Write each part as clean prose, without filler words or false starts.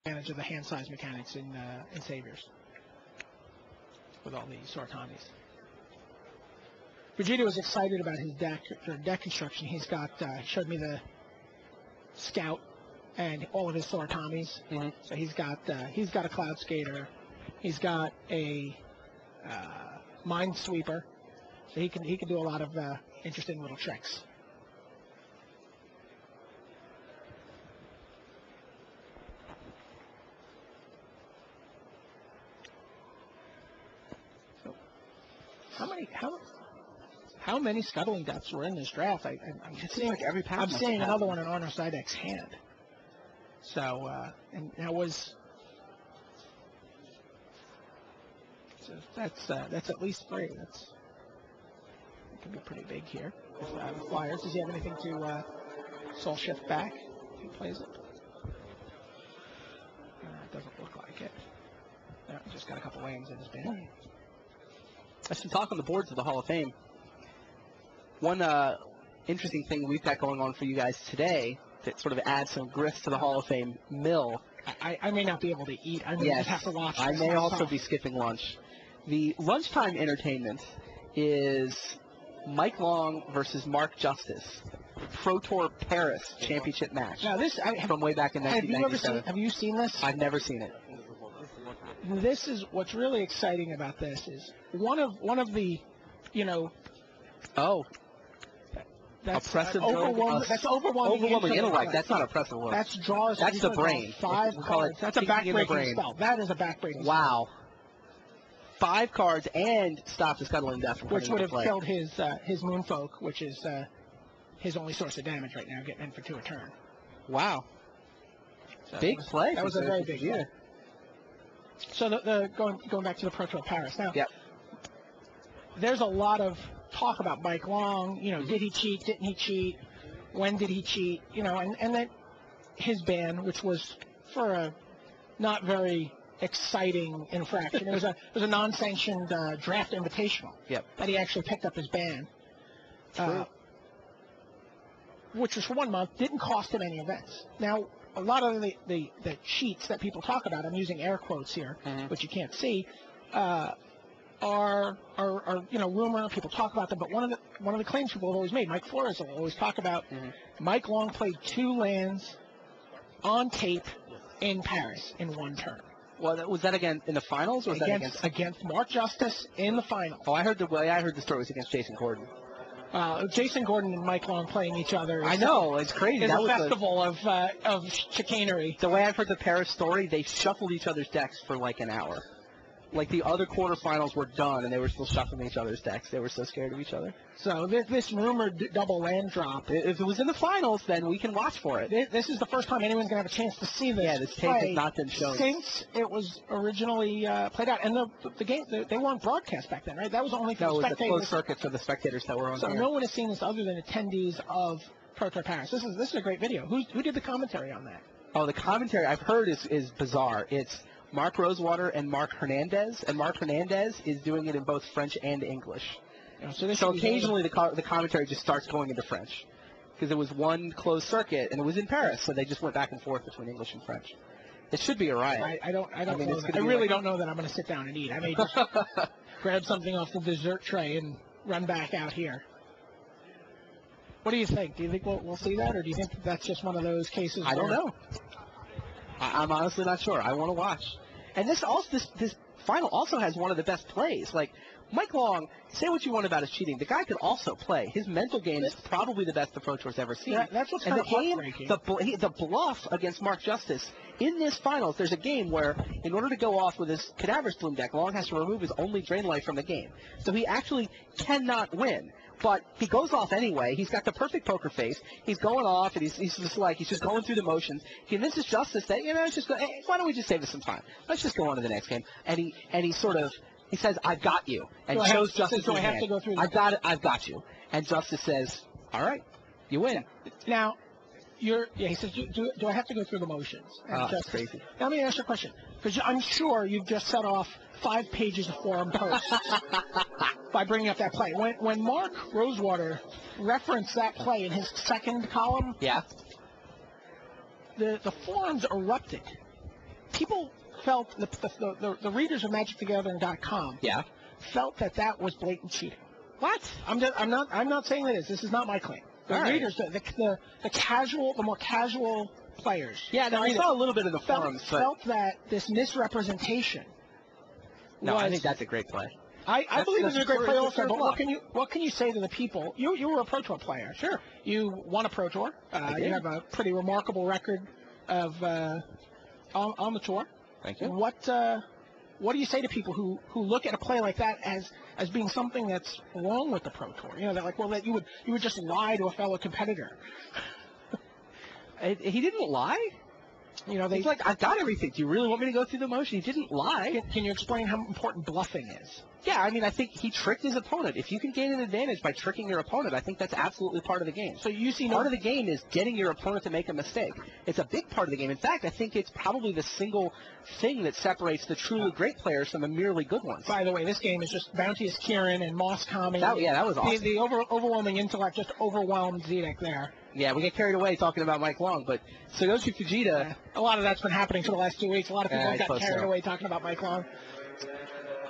advantage of the hand size mechanics in Saviors with all the Soratamis. Vegeta was excited about his deck construction. He's got, he showed me the Scout and all of his Soratamis. Mm-hmm. So he's got a Cloud Skater. He's got a Minesweeper. So he can do a lot of interesting little tricks. So how many Scuttling Depths were in this draft? I'm seeing like every pack. I'm seeing another one in Arno Sidek's hand. So and that was. So that's at least 3. That can be pretty big here. With Flyers, does he have anything to soul shift back? If he plays it. It doesn't look like it. No, he's just got a couple lands in his band. There's some talk on the boards of the Hall of Fame. One interesting thing we've got going on for you guys today that sort of adds some grist to the Hall of Fame mill. I may not be able to eat. I may just have to watch. I may also be skipping lunch. The lunchtime entertainment is Mike Long versus Mark Justice, Pro Tour Paris championship match. Now this from way back in 1997. Have you seen this? I've never seen it. This is what's really exciting about this is one of the, that's oppressive that's overwhelming intellect. That's not oppressive work. That's draws. That's the brain. 5 cards. That's a backbreaking spell. That is a backbreaking spell. Wow. 5 cards and stop the Scuttling Death from which would have killed his Moonfolk, which is his only source of damage right now, getting in for 2 a turn. Wow. So big play. That was a very big play. So going back to the Pro Tour Paris now. Yep. There's a lot of talk about Mike Long. Did he cheat? Didn't he cheat? When did he cheat? And then his ban, which was for a not very exciting infraction. It was a non-sanctioned draft invitational. Yep. That he actually picked up his ban. Which was for 1 month, didn't cost him any events. Now, a lot of the cheats that people talk about, I'm using air quotes here, which you can't see, are rumor. People talk about them, but one of the claims people have always made, Mike Flores will always talk about, Mike Long played 2 lands on tape in Paris in 1 turn. Well, was that again in the finals, or was that against Mark Justice in the finals? Oh, I heard the story was against Jason Gordon. Jason Gordon and Mike Long playing each other. I know, it's crazy. It's a festival of chicanery. The way I've heard the Paris story, they shuffled each other's decks for like an hour. Like the other quarterfinals were done, and they were still shuffling each other's decks. They were so scared of each other. So this rumored double land drop. If it was in the finals, then we can watch for it. This is the first time anyone's going to have a chance to see this. Yeah, this tape has not been shown since it was originally played out. And the game, they weren't broadcast back then, right? That was only for the spectators. No, it was a closed circuit for the spectators that were on So there. no one has seen this other than attendees of Pro Tour Paris. This is a great video. Who did the commentary on that? Oh, the commentary I've heard is bizarre. It's Mark Rosewater and Mark Hernandez, and Mark Hernandez is doing it in both French and English. So occasionally the commentary just starts going into French, because it was one closed circuit and it was in Paris, so they just went back and forth between English and French. It should be all right. I really don't know that I'm going to sit down and eat. I may just grab something off the dessert tray and run back out here. What do you think? Do you think we'll see that, or do you think that's just one of those cases? I don't know. I'm honestly not sure. I want to watch. And this final also has one of the best plays. Like, Mike Long, say what you want about his cheating. The guy could also play. His mental game is probably the best the Pro Tour's ever seen. That's what's kind of heartbreaking. The bluff against Mark Justice. In this finals, there's a game where, in order to go off with his Cadaverous Plume deck, Long has to remove his only Drain Life from the game. So he actually cannot win. But he goes off anyway. He's got the perfect poker face. He's going off, and he's just going through the motions. He convinces Justice that, hey, why don't we just save us some time? Let's just go on to the next game. And he says, I've got you. And shows Justice so I have to go through I've got you. And Justice says, all right, you win. Now, he says, do I have to go through the motions? That's crazy. Now, let me ask you a question, because I'm sure you've just set off 5 pages of forum posts by bringing up that play. When Mark Rosewater referenced that play in his second column, yeah, the forums erupted people felt the readers of MagicTheGathering.com Yeah. felt that was blatant cheating. What? I'm not saying it is. This is not my claim. The All right. readers, the more casual players. Yeah, no, I saw a little bit of the forums, but felt that this misrepresentation. no, I was- think that's a great play. I believe it's a great play also, but bluff. what can you say to the people? You were a Pro Tour player. Sure. You won a Pro Tour. did. You have a pretty remarkable record of on the tour. Thank you. What do you say to people who look at a play like that as being something that's wrong with the Pro Tour? You know, they're like, well, that you would just lie to a fellow competitor. He didn't lie. You know, He's like, I've got everything. Do you really want me to go through the motion? He didn't lie. can you explain how important bluffing is? Yeah, I mean, I think he tricked his opponent. If you can gain an advantage by tricking your opponent, I think that's absolutely part of the game. So you see Part of the game is getting your opponent to make a mistake. It's a big part of the game. In fact, I think it's probably the single thing that separates the truly great players from the merely good ones. By the way, this game is just Bounteous Kieran and Moss Kami. That was awesome. The overwhelming intellect just overwhelmed Zedek there. Yeah, we get carried away talking about Mike Long, but Tsuyoshi Fujita, A lot of that's been happening for the last 2 weeks. A lot of people I have gotten suppose carried so. away talking about Mike Long.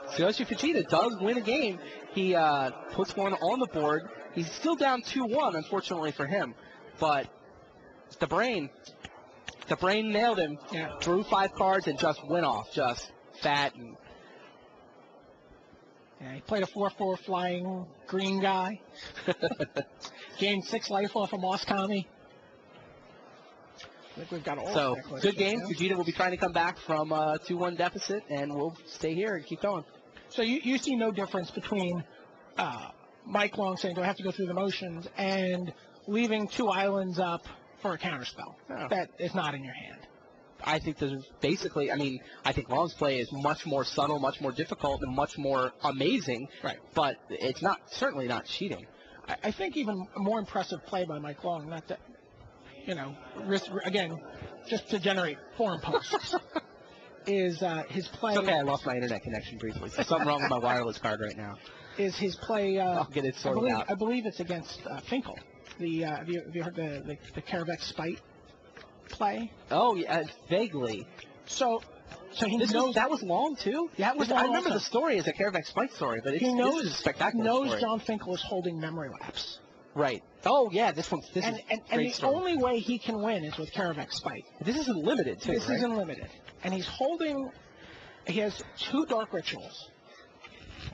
Tsuyoshi Fujita does win a game. He puts one on the board. He's still down 2-1, unfortunately for him, but the brain nailed him. Yeah. Drew 5 cards and just went off, just fat and. Yeah, he played a 4/4 flying green guy. Gained 6 life off of Moss Kami. I think we've got all So, that clip good here, game. yeah. Fujita will be trying to come back from a 2-1 deficit, and we'll stay here and keep going. So you see no difference between Mike Long saying, do I have to go through the motions, and leaving 2 islands up for a counterspell. No. That is not in your hand. I think there's basically, I think Long's play is much more subtle, much more difficult, and much more amazing. Right. But it's certainly not cheating. I think even a more impressive play by Mike Long, not that, again, just to generate forum posts, is his play. It's okay, I lost my internet connection briefly. So something wrong with my wireless card right now. Is his play. I'll get it sorted out. I believe it's against Finkel. Have you heard the Karavex Spite play? Oh, yeah, vaguely. So he knows that was Long, too? Yeah, it was I Long remember also. the story as a Karavex Spike story, but this is a spectacular He knows story. John Finkel is holding memory lapse. Right. Oh, yeah, this And is the great story. only way he can win is with Karavex Spite. This isn't limited, too, This right? isn't limited. And he has 2 Dark Rituals.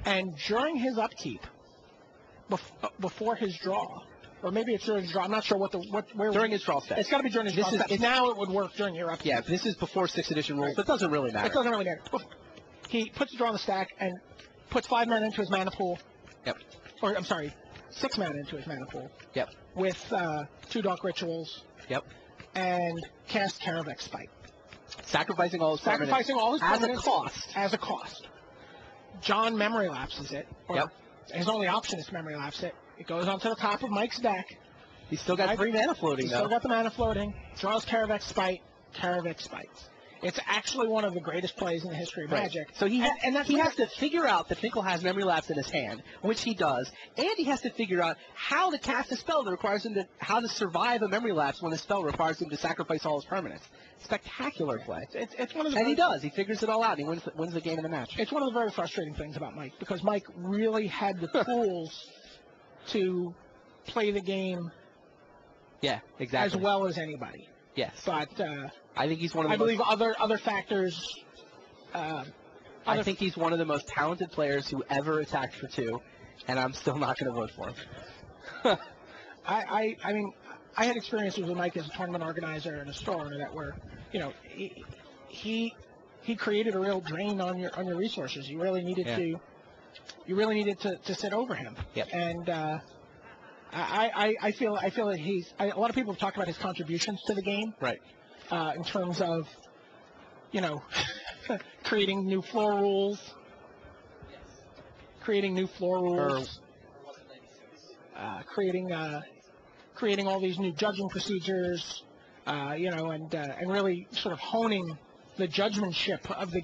And during his upkeep, before his draw, or maybe it's during his draw, I'm not sure where During his draw step. It's got to be during his draw step. Now it would work during your upkeep. Yeah, this is before 6th edition rules, Right. but it doesn't really matter. It doesn't really matter. He puts the draw on the stack and puts 5 mana into his mana pool. Yep. Or, I'm sorry, 6 mana into his mana pool. Yep. With 2 Dark Rituals. Yep. And cast Karavex Spite. Sacrificing all his Sacrificing all his as a permanents cost. As a cost. John memory lapses it. Or Yep. His only option is to memory lapse it. It goes onto the top of Mike's deck. He's still got 3 mana floating, He's though. still got the mana floating. Draws Karavex Spite. Karavex Spites. It's actually one of the greatest plays in the history of Right. Magic. So he that's has to figure out that Finkel has memory lapse in his hand, which he does, and he has to figure out how to cast a spell that requires him how to survive a memory lapse when a spell requires him to sacrifice all his permanents. Spectacular play. It's one of the And he does. He figures it all out, and he wins the game in the match. It's one of the very frustrating things about Mike, because Mike really had the tools to play the game Yeah, exactly. as well as anybody. Yes. But I think he's one of the I believe other factors. I think he's one of the most talented players who ever attacked for 2, and I'm still not going to vote for him. I mean, I had experiences with Mike as a tournament organizer and a store owner that were, he created a real drain on your resources. You really needed to sit over him. Yep. And I feel that a lot of people have talked about his contributions to the game. Right. In terms of, creating new floor rules. Creating all these new judging procedures, and really sort of honing the judgmentship of the